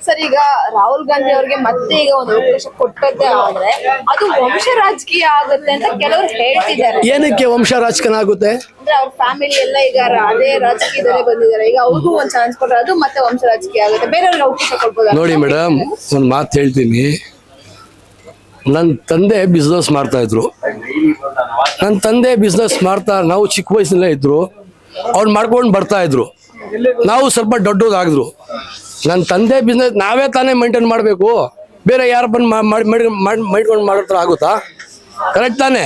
Sir, ಈಗ ರಾಹುಲ್ ಗಾಂಧಿ ಅವರಿಗೆ ಮತ್ತೆ ಈಗ ಒಂದು ಅವಕಾಶ ಕೊಟ್ಟದ್ದೇ ಆದ್ರೆ ಅದು ವಂಶ ರಾಜಕೀಯ ಆಗುತ್ತೆ ಅಂತ ಕೆಲವರು ಹೇಳ್ತಿದ್ದಾರೆ. ಏನಕ್ಕೆ ವಂಶ ರಾಜಕಾರಣ ಆಗುತ್ತೆ? ಅಂದ್ರೆ ಅವ್ರ ಫ್ಯಾಮಿಲಿ ಎಲ್ಲ ಈಗ ಅದೇ ರಾಜಕೀಯದಲ್ಲೇ ಬಂದಿದ್ದಾರೆ. ಈಗ ಅವ್ರಿಗೂ ಒಂದ್ ಚಾನ್ಸ್ ಕೊಟ್ರೆ ಅದು ಮತ್ತೆ ವಂಶ ರಾಜಕೀಯ ಆಗುತ್ತೆ. ಬೇರೆಯವ್ರಿಗೆ ಅವಕಾಶ ಕೊಡ್ಬೋದು. ನೋಡಿ ಮೇಡಮ್, ಒಂದ್ ಮಾತು ಹೇಳ್ತೀನಿ. ನನ್ನ ತಂದೆ ಬಿಸ್ನೆಸ್ ಮಾಡ್ತಾ ಇದ್ರು. ನನ್ನ ತಂದೆ ಬಿಸ್ನೆಸ್ ಮಾಡ್ತಾ ನಾವು ಚಿಕ್ಕ ವಯಸ್ಸಿನಲ್ಲೇ ಇದ್ರು. ಅವ್ರು ಮಾಡ್ಕೊಂಡು ಬರ್ತಾ ಇದ್ರು. ನಾವು ಸ್ವಲ್ಪ ದೊಡ್ಡದಾಗಿದ್ರು. ನನ್ನ ತಂದೆ ಬಿಸ್ನೆಸ್ ನಾವೇ ತಾನೇ ಮೇಂಟೈನ್ ಮಾಡಬೇಕು. ಬೇರೆ ಯಾರು ಬಂದು ಮಾಡ್ಕೊಂಡು ಮಾಡೋತ್ರ ಆಗುತ್ತಾ? ಕರೆಕ್ಟ್ ತಾನೇ?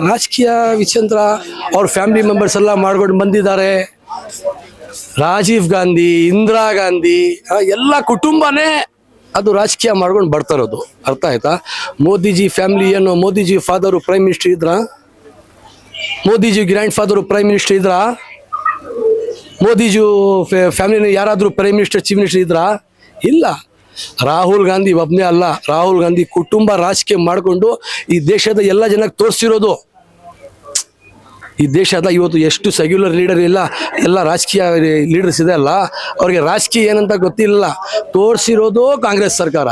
ರಾಜಕೀಯ ವಿಚಿತ್ರ ಅವ್ರ ಫ್ಯಾಮಿಲಿ ಮೆಂಬರ್ಸ್ ಎಲ್ಲ ಮಾಡ್ಕೊಂಡು ಬಂದಿದ್ದಾರೆ. ರಾಜೀವ್ ಗಾಂಧಿ, ಇಂದಿರಾ ಗಾಂಧಿ ಎಲ್ಲ ಕುಟುಂಬನೇ ಅದು ರಾಜಕೀಯ ಮಾಡ್ಕೊಂಡು ಬರ್ತಾ ಇರೋದು. ಅರ್ಥ ಆಯ್ತಾ? ಮೋದಿಜಿ ಫ್ಯಾಮಿಲಿ ಏನು, ಮೋದಿಜಿ ಫಾದರು ಪ್ರೈಮ್ ಮಿನಿಸ್ಟರ್ ಇದ್ರಾ? Modiji grand father prime minister ಇದ್ರಾ? ಮೋದಿಜಿ ಫ್ಯಾಮಿಲಿನ ಯಾರಾದರೂ ಪ್ರೈಮ್ ಮಿನಿಸ್ಟರ್, ಚೀಫ್ ಮಿನಿಸ್ಟರ್ ಇದ್ರಾ? ಇಲ್ಲ. ರಾಹುಲ್ ಗಾಂಧಿ ಒಬ್ಬನೇ ಅಲ್ಲ, ರಾಹುಲ್ ಗಾಂಧಿ ಕುಟುಂಬ ರಾಜಕೀಯ ಮಾಡಿಕೊಂಡು ಈ ದೇಶದ ಎಲ್ಲ ಜನಕ್ಕೆ ತೋರಿಸಿರೋದು. ಈ ದೇಶದ ಇವತ್ತು ಎಷ್ಟು ಸೆಕ್ಯುಲರ್ ಲೀಡರ್ ಇಲ್ಲ, ಎಲ್ಲ ರಾಜಕೀಯ ಲೀಡರ್ಸ್ ಇದೆ ಅಲ್ಲ, ಅವ್ರಿಗೆ ರಾಜಕೀಯ ಏನಂತ ಗೊತ್ತಿಲ್ಲ. ತೋರಿಸಿರೋದು ಕಾಂಗ್ರೆಸ್ ಸರ್ಕಾರ.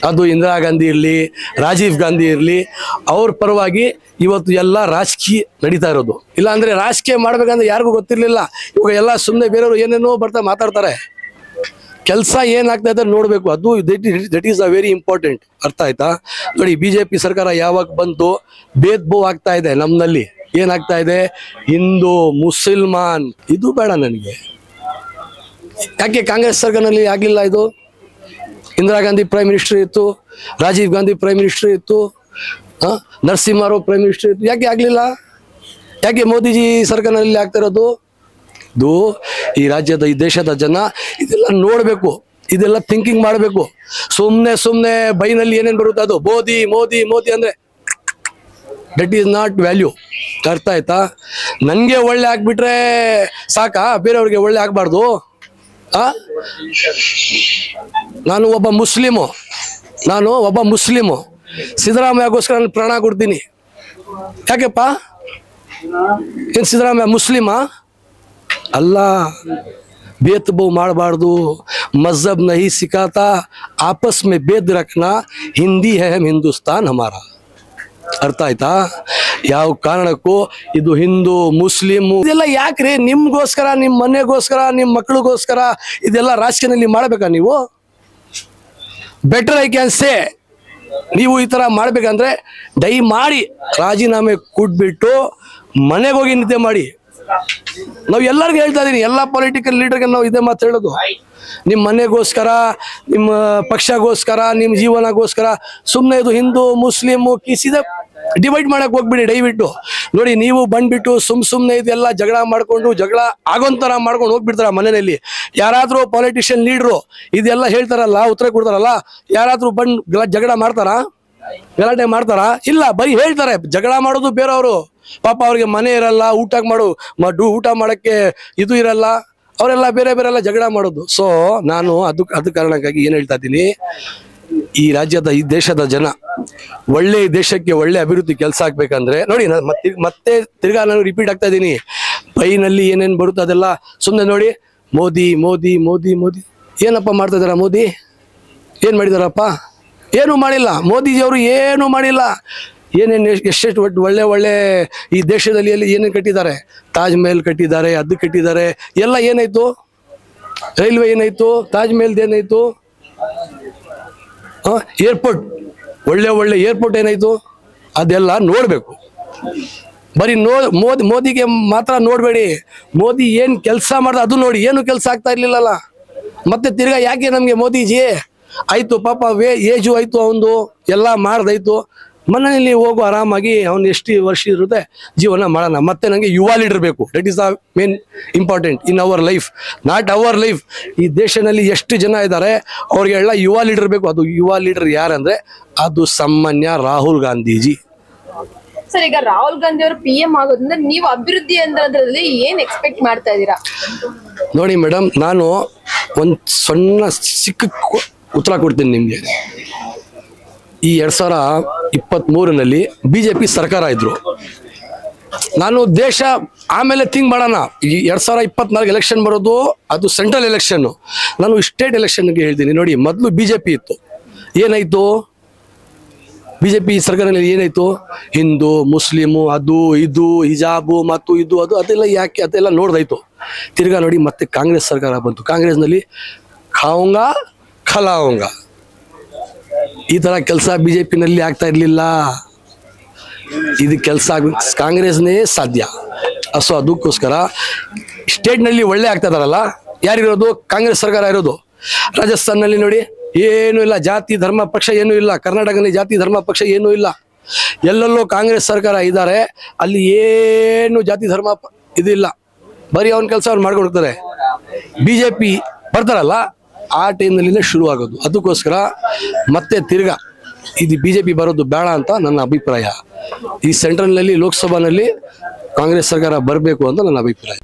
ಅದು ಇಂದಿರಾ ಗಾಂಧಿ ಇರಲಿ, ರಾಜೀವ್ ಗಾಂಧಿ ಇರಲಿ, ಅವ್ರ ಪರವಾಗಿ ಇವತ್ತು ಎಲ್ಲ ರಾಜಕೀಯ ನಡೀತಾ ಇರೋದು. ಇಲ್ಲ ಅಂದರೆ ರಾಜಕೀಯ ಮಾಡ್ಬೇಕಂದ್ರೆ ಯಾರಿಗೂ ಗೊತ್ತಿರಲಿಲ್ಲ. ಇವಾಗ ಎಲ್ಲ ಸುಮ್ಮನೆ ಬೇರೆಯವರು ಏನೇನೋ ಬರ್ತಾ ಮಾತಾಡ್ತಾರೆ. ಕೆಲಸ ಏನಾಗ್ತಾ ಇದೆ ನೋಡಬೇಕು. ಅದು that is a very important. ಅರ್ಥ ಆಯ್ತಾ? ನೋಡಿ, BJP ಸರ್ಕಾರ ಯಾವಾಗ ಬಂತು ಭೇದ್ ಭಾವ ಆಗ್ತಾ ಇದೆ ನಮ್ಮಲ್ಲಿ. ಏನಾಗ್ತಾ ಇದೆ? ಹಿಂದೂ, ಮುಸಲ್ಮಾನ್, ಇದು ಬೇಡ ನನಗೆ. ಯಾಕೆ ಕಾಂಗ್ರೆಸ್ ಸರ್ಕಾರದಲ್ಲಿ ಆಗಿಲ್ಲ ಇದು? ಇಂದಿರಾ ಗಾಂಧಿ ಪ್ರೈಮ್ ಮಿನಿಸ್ಟರ್ ಇತ್ತು, ರಾಜೀವ್ ಗಾಂಧಿ ಪ್ರೈಮ್ ಮಿನಿಸ್ಟರ್ ಇತ್ತು, ನರಸಿಂಹರಾವ್ ಪ್ರೈಮ್ ಮಿನಿಸ್ಟರ್ ಇತ್ತು. ಯಾಕೆ ಆಗಲಿಲ್ಲ? ಯಾಕೆ ಮೋದಿಜಿ ಸರ್ಕಾರದಲ್ಲಿ ಆಗ್ತಾ ಇರೋದು? ಇದು ಈ ರಾಜ್ಯದ, ಈ ದೇಶದ ಜನ ಇದೆಲ್ಲ ನೋಡಬೇಕು, ಇದೆಲ್ಲ ಥಿಂಕಿಂಗ್ ಮಾಡಬೇಕು. ಸುಮ್ಮನೆ ಬೈನಲ್ಲಿ ಏನೇನು ಬರುತ್ತೆ ಅದು ಮೋದಿ ಮೋದಿ ಮೋದಿ ಅಂದರೆ ದಟ್ ಈಸ್ ನಾಟ್ ವ್ಯಾಲ್ಯೂ. ಅರ್ಥ ಆಯ್ತಾ? ನನಗೆ ಒಳ್ಳೆ ಆಗ್ಬಿಟ್ರೆ ಸಾಕಾ? ಬೇರೆಯವ್ರಿಗೆ ಒಳ್ಳೆ ಆಗಬಾರ್ದು? ನಾನು ಒಬ್ಬ ಮುಸ್ಲಿಮು. ಸಿದ್ದರಾಮಯ್ಯಗೋಸ್ಕರ ನಾನು ಪ್ರಾಣ ಕೊಡ್ತೀನಿ. ಯಾಕೆಪ್ಪ? ಏನು ಸಿದ್ದರಾಮಯ್ಯ ಮುಸ್ಲಿಮಾ? ಅಲ್ಲ. ಬೇತ್ ಬಹು ಮಾಡಬಾರ್ದು. ಮಜಹಬ್ ನಹಿ ಸಿಖಾತಾ, ಆಪಸ್ ಮೇ ಬೇದ್ ರಖನಾ, ಹಿಂದಿ ಹೈ ಹಮ್ ಹಿಂದೂಸ್ತಾನ್ ಹಮಾರ. ಅರ್ಥ ಆಯ್ತಾ? ಯಾವ ಕಾರಣಕ್ಕೂ ಇದು ಹಿಂದೂ ಮುಸ್ಲಿಮು ಇದೆಲ್ಲ ಯಾಕ್ರಿ? ನಿಮ್ಗೋಸ್ಕರ, ನಿಮ್ಮ ಮನೆಗೋಸ್ಕರ, ನಿಮ್ಮ ಮಕ್ಕಳಿಗೋಸ್ಕರ ಇದೆಲ್ಲ ರಾಜಕೀಯದಲ್ಲಿ ಮಾಡಬೇಕಾ ನೀವು? ಬೆಟರ್ ಐ ಕ್ಯಾನ್ ಸೇ, ನೀವು ಈ ಥರ ಮಾಡ್ಬೇಕಂದ್ರೆ ದಯಮಾಡಿ ರಾಜೀನಾಮೆ ಕೊಟ್ಬಿಟ್ಟು ಮನೆಗೆ ಹೋಗಿ ನಿದ್ದೆ ಮಾಡಿ. ನಾವು ಎಲ್ಲರಿಗೂ ಹೇಳ್ತಾ ಇದೀನಿ, ಎಲ್ಲ ಪೊಲಿಟಿಕಲ್ ಲೀಡರ್ಗೆ ನಾವು ಇದೇ ಮಾತು ಹೇಳೋದು. ನಿಮ್ಮ ಮನೆಗೋಸ್ಕರ, ನಿಮ್ಮ ಪಕ್ಷಗೋಸ್ಕರ, ನಿಮ್ಮ ಜೀವನಗೋಸ್ಕರ ಸುಮ್ಮನೆ ಇದು ಹಿಂದೂ ಮುಸ್ಲಿಮು ಕಿಸಿದ ಡಿವೈಡ್ ಮಾಡಕ್ಕೆ ಹೋಗ್ಬಿಡಿ ದಯವಿಟ್ಟು. ನೋಡಿ, ನೀವು ಬಂದ್ಬಿಟ್ಟು ಸುಮ್ಮನೆ ಇದೆಲ್ಲ ಜಗಳ ಮಾಡ್ಕೊಂಡು, ಜಗಳ ಆಗೋಂಥರ ಮಾಡ್ಕೊಂಡು ಹೋಗ್ಬಿಡ್ತಾರ ಮನೆಯಲ್ಲಿ. ಯಾರಾದರೂ ಪೊಲಿಟಿಷಿಯನ್ ಲೀಡ್ರು ಇದೆಲ್ಲ ಹೇಳ್ತಾರಲ್ಲ, ಉತ್ತರ ಕೊಡ್ತಾರಲ್ಲ, ಯಾರಾದರೂ ಬಂದು ಜಗಳ ಮಾಡ್ತಾರಾ? ಗಲಾಟೆ ಮಾಡ್ತಾರಾ? ಇಲ್ಲ, ಬರೀ ಹೇಳ್ತಾರೆ. ಜಗಳ ಮಾಡೋದು ಬೇರೆಯವರು. ಪಾಪ ಅವ್ರಿಗೆ ಮನೆ ಇರಲ್ಲ, ಊಟ ಮಾಡೋಕ್ಕೆ ಇದು ಇರಲ್ಲ, ಅವರೆಲ್ಲ ಬೇರೆ ಎಲ್ಲ ಜಗಳ ಮಾಡೋದು. ಸೊ ನಾನು ಅದು ಕಾರಣಕ್ಕಾಗಿ ಏನು ಹೇಳ್ತಾ ಇದ್ದೀನಿ, ಈ ರಾಜ್ಯದ, ಈ ದೇಶದ ಜನ ಒಳ್ಳೆ ದೇಶಕ್ಕೆ ಒಳ್ಳೆ ಅಭಿವೃದ್ಧಿ ಕೆಲಸ ಆಗ್ಬೇಕಂದ್ರೆ ನೋಡಿ, ಮತ್ತೆ ತಿರ್ಗಾ ನಾನು ರಿಪೀಟ್ ಆಗ್ತಾ ಇದ್ದೀನಿ. ಬೈನಲ್ಲಿ ಏನೇನು ಬರುತ್ತೆ ಅದೆಲ್ಲ ಸುಮ್ಮನೆ ನೋಡಿ. ಮೋದಿ ಮೋದಿ ಮೋದಿ ಮೋದಿ ಏನಪ್ಪ ಮಾಡ್ತಾ ಇದಾರ? ಮೋದಿ ಏನು ಮಾಡಿದಾರಪ್ಪ? ಏನೂ ಮಾಡಿಲ್ಲ. ಮೋದಿಜಿಯವರು ಏನೂ ಮಾಡಿಲ್ಲ. ಏನೇನು ಎಷ್ಟೆಷ್ಟು ಒಳ್ಳೆ ಈ ದೇಶದಲ್ಲಿ ಏನೇನು ಕಟ್ಟಿದ್ದಾರೆ? ತಾಜ್ ಮಹಲ್ ಕಟ್ಟಿದ್ದಾರೆ, ಅದು ಕಟ್ಟಿದ್ದಾರೆ. ಎಲ್ಲ ಏನಾಯ್ತು? ರೈಲ್ವೆ ಏನಾಯ್ತು? ತಾಜ್ ಮಹಲ್ದು ಏನಾಯ್ತು? ಏರ್ಪೋರ್ಟ್, ಒಳ್ಳೆ ಏರ್ಪೋರ್ಟ್ ಏನಾಯ್ತು? ಅದೆಲ್ಲ ನೋಡಬೇಕು. ಬರೀ ಮೋದಿಗೆ ಮಾತ್ರ ನೋಡಬೇಡಿ. ಮೋದಿ ಏನು ಕೆಲಸ ಮಾಡ್ದ ಅದು ನೋಡಿ. ಏನು ಕೆಲಸ ಆಗ್ತಾ ಇರ್ಲಿಲ್ಲಲ್ಲ. ಮತ್ತೆ ತಿರ್ಗಾ ಯಾಕೆ ನಮಗೆ ಮೋದಿಜಿ? ಆಯ್ತು ಪಾಪ, ಏಜು ಆಯ್ತು, ಅವನು ಎಲ್ಲ ಮಾಡ್ದಾಯ್ತು. ಮನೆಯಲ್ಲಿ ಹೋಗು ಆರಾಮಾಗಿ, ಅವ್ನು ಎಷ್ಟು ವರ್ಷ ಇರುತ್ತೆ ಜೀವನ ಮಾಡೋಣ. ಮತ್ತೆ ನನಗೆ ಯುವ ಲೀಡರ್ ಬೇಕು. That is the main important in our life, not our life. ಈ ದೇಶದಲ್ಲಿ ಎಷ್ಟು ಜನ ಇದ್ದಾರೆ, ಅವ್ರಿಗೆಲ್ಲ ಯುವ ಲೀಡರ್ ಬೇಕು. ಅದು ಯುವ ಲೀಡರ್ ಯಾರಂದ್ರೆ ಅದು ಸಾಮಾನ್ಯ ರಾಹುಲ್ ಗಾಂಧೀಜಿ. ಸರ್, ಈಗ ರಾಹುಲ್ ಗಾಂಧಿ ಅವರು PM ಆಗೋದ್ರಿಂದ ನೀವು ಅಭಿವೃದ್ಧಿ ಅನ್ನೋದ್ರಲ್ಲಿ ಏನ್ ಎಕ್ಸ್ಪೆಕ್ಟ್ ಮಾಡ್ತಾ ಇದ್ದೀರಾ? ನೋಡಿ ಮೇಡಮ್, ನಾನು ಒಂದು ಚಿಕ್ಕ ಉತ್ತರ ಕೊಡ್ತೀನಿ ನಿಮಗೆ. ಈ 2023ನಲ್ಲಿ BJP ಸರ್ಕಾರ ಇದ್ರು. ನಾನು ದೇಶ ಆಮೇಲೆ ಥಿಂಕ್ ಮಾಡೋಣ. ಈ 2024 ಎಲೆಕ್ಷನ್ ಬರೋದು, ಅದು ಸೆಂಟ್ರಲ್ ಎಲೆಕ್ಷನ್ನು. ನಾನು ಸ್ಟೇಟ್ ಎಲೆಕ್ಷನ್ಗೆ ಹೇಳ್ತೀನಿ ನೋಡಿ. ಮೊದಲು BJP ಇತ್ತು, ಏನಾಯಿತು? BJP ಸರ್ಕಾರದಲ್ಲಿ ಏನಾಯಿತು? ಹಿಂದೂ ಮುಸ್ಲಿಮು ಅದು ಇದು ಹಿಜಾಬು ಮತ್ತು ಇದು ಅದು ಅದೆಲ್ಲ ಯಾಕೆ ಅದೆಲ್ಲ ನೋಡ್ದಾಯ್ತು. ತಿರ್ಗಾ ನೋಡಿ ಮತ್ತೆ ಕಾಂಗ್ರೆಸ್ ಸರ್ಕಾರ ಬಂತು. ಕಾಂಗ್ರೆಸ್ನಲ್ಲಿ ಖಾವುಂಗಾ ಖಲಾವುಂಗಾ ಈ ಥರ ಕೆಲಸ BJPನಲ್ಲಿ ಆಗ್ತಾ ಇರಲಿಲ್ಲ. ಇದು ಕೆಲಸ ಕಾಂಗ್ರೆಸ್ನೇ ಸಾಧ್ಯ. ಸೊ ಅದಕ್ಕೋಸ್ಕರ ಸ್ಟೇಟ್ನಲ್ಲಿ ಒಳ್ಳೆ ಆಗ್ತಾ ಇದಾರಲ್ಲ. ಯಾರಿರೋದು? ಕಾಂಗ್ರೆಸ್ ಸರ್ಕಾರ ಇರೋದು. ರಾಜಸ್ಥಾನಲ್ಲಿ ನೋಡಿ ಏನೂ ಇಲ್ಲ, ಜಾತಿ ಧರ್ಮ ಪಕ್ಷ ಏನೂ ಇಲ್ಲ. ಕರ್ನಾಟಕದಲ್ಲಿ ಜಾತಿ ಧರ್ಮ ಪಕ್ಷ ಏನೂ ಇಲ್ಲ. ಎಲ್ಲೆಲ್ಲೋ ಕಾಂಗ್ರೆಸ್ ಸರ್ಕಾರ ಇದ್ದಾರೆ, ಅಲ್ಲಿ ಏನು ಜಾತಿ ಧರ್ಮ ಇದಿಲ್ಲ. ಬರೀ ಅವನ ಕೆಲಸ ಅವ್ರು ಮಾಡ್ಕೊಂಡು ಹೋಗ್ತಾರೆ. BJP ಬರ್ತಾರಲ್ಲ, ಆ ಟೈಮ್ನಲ್ಲಿನೇ ಶುರು ಆಗೋದು. ಅದಕ್ಕೋಸ್ಕರ ಮತ್ತೆ ತಿರ್ಗಾ ಇದು BJP ಬರೋದು ಬೇಡ ಅಂತ ನನ್ನ ಅಭಿಪ್ರಾಯ. ಈ ಸೆಂಟ್ರಲ್ನಲ್ಲಿ ಲೋಕಸಭಾನಲ್ಲಿ ಕಾಂಗ್ರೆಸ್ ಸರ್ಕಾರ ಬರಬೇಕು ಅಂತ ನನ್ನ ಅಭಿಪ್ರಾಯ.